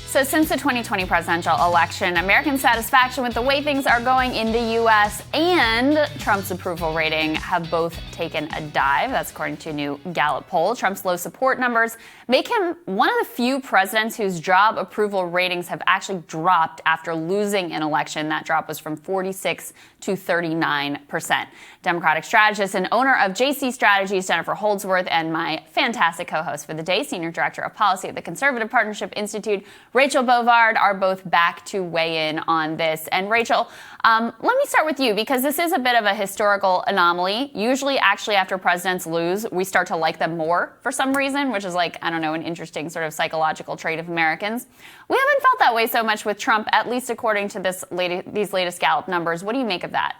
So since the 2020 presidential election, American satisfaction with the way things are going in the U.S. and Trump's approval rating have both taken a dive. That's according to a new Gallup poll. Trump's low support numbers make him one of the few presidents whose job approval ratings have actually dropped after losing an election. That drop was from 46 to 39%. Democratic strategist and owner of JC Strategies, Jennifer Holdsworth, and my fantastic co-host for the day, Senior Director of Policy at the Conservative Partnership Institute, Rachel Bovard, are both back to weigh in on this. And Rachel, let me start with you, because this is a bit of a historical anomaly. Usually, actually, after presidents lose, we start to like them more for some reason, which is like, I don't know, an interesting sort of psychological trait of Americans. We haven't felt that way so much with Trump, at least according to these latest Gallup numbers. What do you make of that?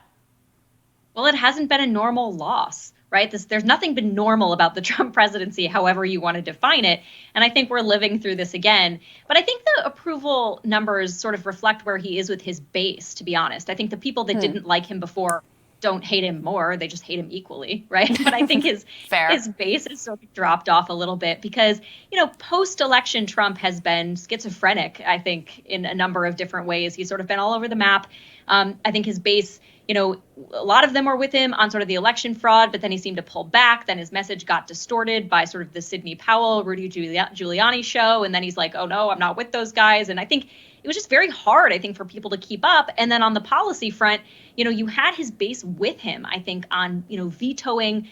Well, it hasn't been a normal loss, right? There's nothing been normal about the Trump presidency, however you want to define it. And I think we're living through this again. But I think the approval numbers sort of reflect where he is with his base, to be honest. I think the people that didn't like him before don't hate him more. They just hate him equally, right? But I think his base has sort of dropped off a little bit because, post-election Trump has been schizophrenic, I think, in a number of different ways. He's sort of been all over the map. I think his base, a lot of them were with him on sort of the election fraud, but then he seemed to pull back. Then his message got distorted by sort of the Sidney Powell, Rudy Giuliani show. And then he's like, oh, no, I'm not with those guys. And I think it was just very hard, I think, for people to keep up. And then on the policy front, you had his base with him, I think, on, vetoing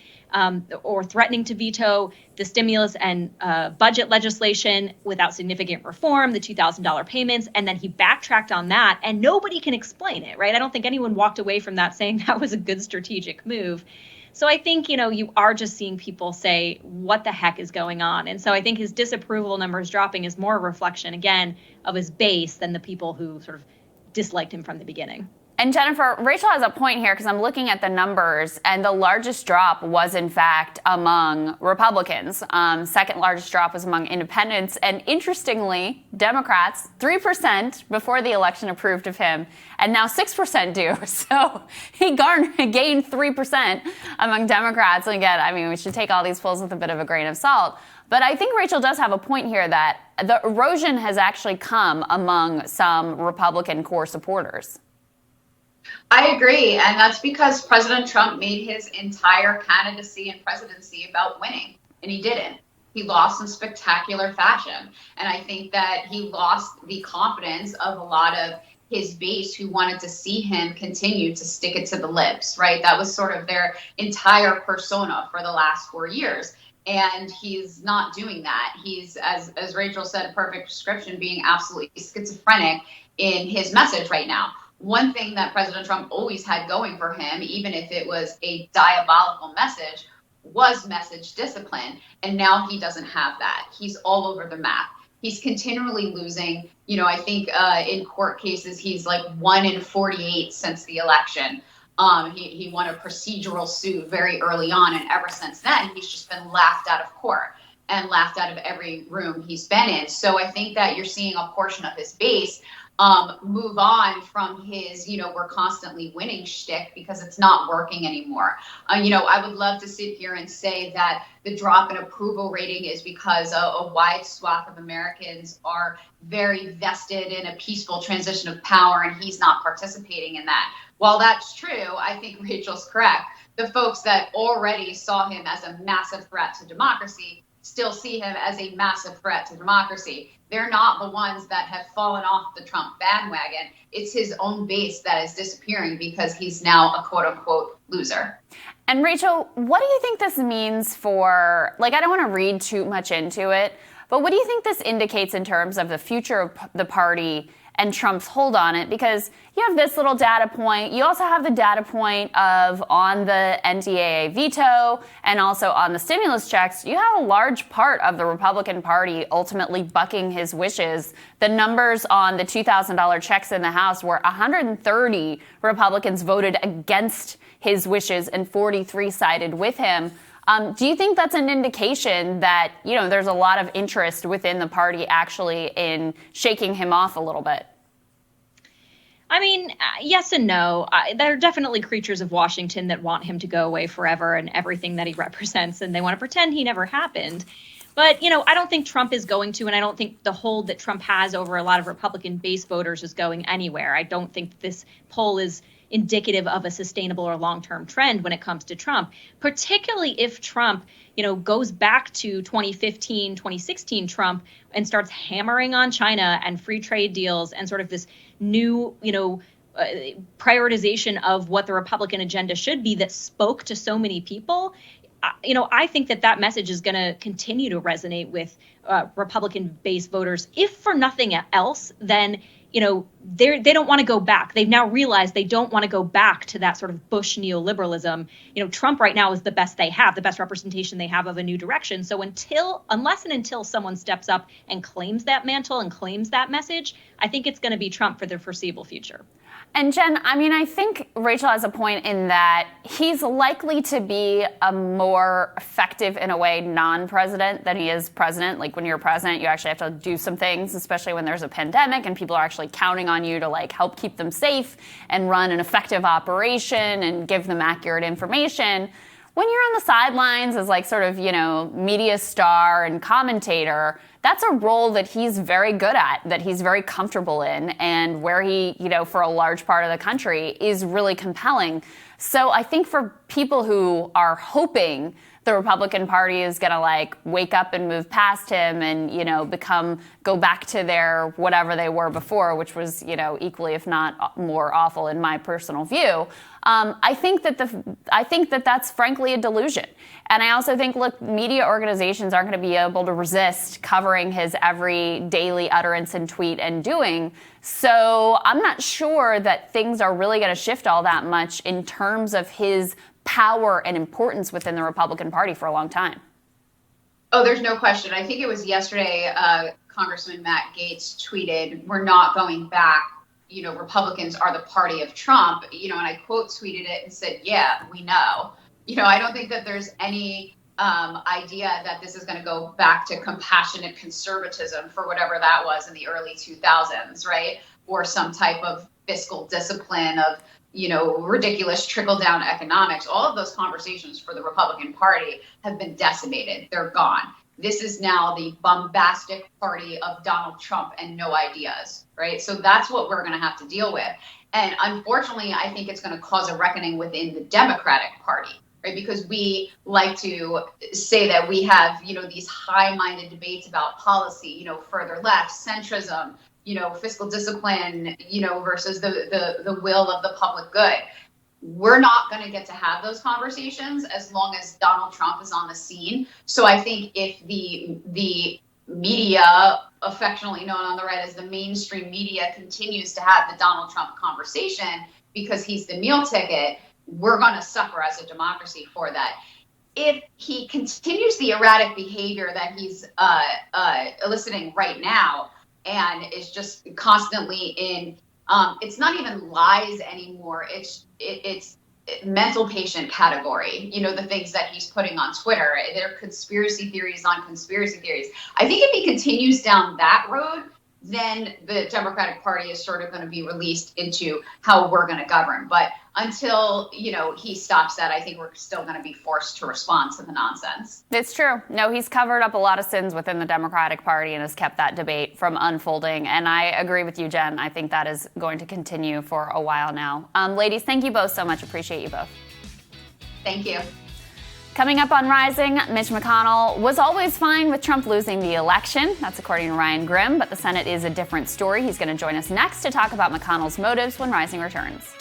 or threatening to veto the stimulus and budget legislation without significant reform, the $2,000 payments. And then he backtracked on that, and nobody can explain it, right? I don't think anyone walked away from that saying that was a good strategic move. So I think, you are just seeing people say, what the heck is going on? And so I think his disapproval numbers dropping is more a reflection, again, of his base than the people who sort of disliked him from the beginning. And Jennifer, Rachel has a point here, because I'm looking at the numbers, and the largest drop was, in fact, among Republicans. Second largest drop was among independents. And interestingly, Democrats, 3% before the election approved of him, and now 6% do. So he gained 3% among Democrats. And again, we should take all these polls with a bit of a grain of salt. But I think Rachel does have a point here that the erosion has actually come among some Republican core supporters. I agree. And that's because President Trump made his entire candidacy and presidency about winning. And he didn't. He lost in spectacular fashion. And I think that he lost the confidence of a lot of his base who wanted to see him continue to stick it to the libs, right? That was sort of their entire persona for the last 4 years. And he's not doing that. He's, as Rachel said, a perfect description, being absolutely schizophrenic in his message right now. One thing that President Trump always had going for him, even if it was a diabolical message, was message discipline. And now he doesn't have that. He's all over the map. He's continually losing. I think in court cases, he's like 1 in 48 since the election. He won a procedural suit very early on. And ever since then, he's just been laughed out of court and laughed out of every room he's been in. So I think that you're seeing a portion of his base move on from his, we're constantly winning shtick, because it's not working anymore. I would love to sit here and say that the drop in approval rating is because a wide swath of Americans are very vested in a peaceful transition of power, and he's not participating in that. While that's true, I think Rachel's correct. The folks that already saw him as a massive threat to democracy still see him as a massive threat to democracy. They're not the ones that have fallen off the Trump bandwagon. It's his own base that is disappearing because he's now a quote unquote loser. And Rachel, what do you think this means for, I don't want to read too much into it, but what do you think this indicates in terms of the future of the party and Trump's hold on it? Because you have this little data point. You also have the data point of on the NDAA veto and also on the stimulus checks. You have a large part of the Republican Party ultimately bucking his wishes. The numbers on the $2,000 checks in the House were 130 Republicans voted against his wishes and 43 sided with him. Do you think that's an indication that, there's a lot of interest within the party actually in shaking him off a little bit? Yes and no. There are definitely creatures of Washington that want him to go away forever and everything that he represents, and they want to pretend he never happened. But, I don't think Trump is going to, and I don't think the hold that Trump has over a lot of Republican base voters is going anywhere. I don't think this poll is indicative of a sustainable or long-term trend when it comes to Trump, particularly if Trump, goes back to 2015, 2016 Trump and starts hammering on China and free trade deals and sort of this new, prioritization of what the Republican agenda should be that spoke to so many people. I think that message is going to continue to resonate with Republican base voters, if for nothing else, then they don't want to go back. They've now realized they don't want to go back to that sort of Bush neoliberalism. Trump right now is the best they have, the best representation they have of a new direction. So unless and until someone steps up and claims that mantle and claims that message, I think it's going to be Trump for the foreseeable future. And Jen, I think Rachel has a point in that he's likely to be a more effective, in a way, non-president than he is president. Like when you're president, you actually have to do some things, especially when there's a pandemic and people are actually counting on you to help keep them safe and run an effective operation and give them accurate information. When you're on the sidelines as sort of, media star and commentator, that's a role that he's very good at, that he's very comfortable in, and where he, for a large part of the country is really compelling. So I think for people who are hoping the Republican Party is going to wake up and move past him and, go back to their whatever they were before, which was, equally, if not more awful in my personal view. I think that that's frankly a delusion. And I also think, media organizations aren't going to be able to resist covering his every daily utterance and tweet and doing. So I'm not sure that things are really going to shift all that much in terms of his power and importance within the Republican Party for a long time. Oh, there's no question. I think it was yesterday, Congressman Matt Gaetz tweeted, "We're not going back. Republicans are the party of Trump." And I quote tweeted it and said, "Yeah, we know." I don't think that there's any idea that this is going to go back to compassionate conservatism for whatever that was in the early 2000s, right? Or some type of fiscal discipline of, ridiculous trickle-down economics. All of those conversations for the Republican Party have been decimated. They're gone. This is now the bombastic party of Donald Trump and no ideas, right? So that's what we're going to have to deal with. And unfortunately, I think it's going to cause a reckoning within the Democratic Party, right? Because we like to say that we have, these high-minded debates about policy, further left, centrism, fiscal discipline, versus the will of the public good. We're not going to get to have those conversations as long as Donald Trump is on the scene. So I think if the media, affectionately known on the right as the mainstream media, continues to have the Donald Trump conversation because he's the meal ticket, we're going to suffer as a democracy for that. If he continues the erratic behavior that he's eliciting right now and is just constantly in, it's not even lies anymore. It's mental patient category, the things that he's putting on Twitter. They're conspiracy theories on conspiracy theories. I think if he continues down that road, then the Democratic Party is sort of going to be released into how we're going to govern. But until, he stops that, I think we're still going to be forced to respond to the nonsense. It's true. No, he's covered up a lot of sins within the Democratic Party and has kept that debate from unfolding. And I agree with you, Jen. I think that is going to continue for a while now. Ladies, thank you both so much. Appreciate you both. Thank you. Coming up on Rising, Mitch McConnell was always fine with Trump losing the election. That's according to Ryan Grimm, but the Senate is a different story. He's going to join us next to talk about McConnell's motives when Rising returns.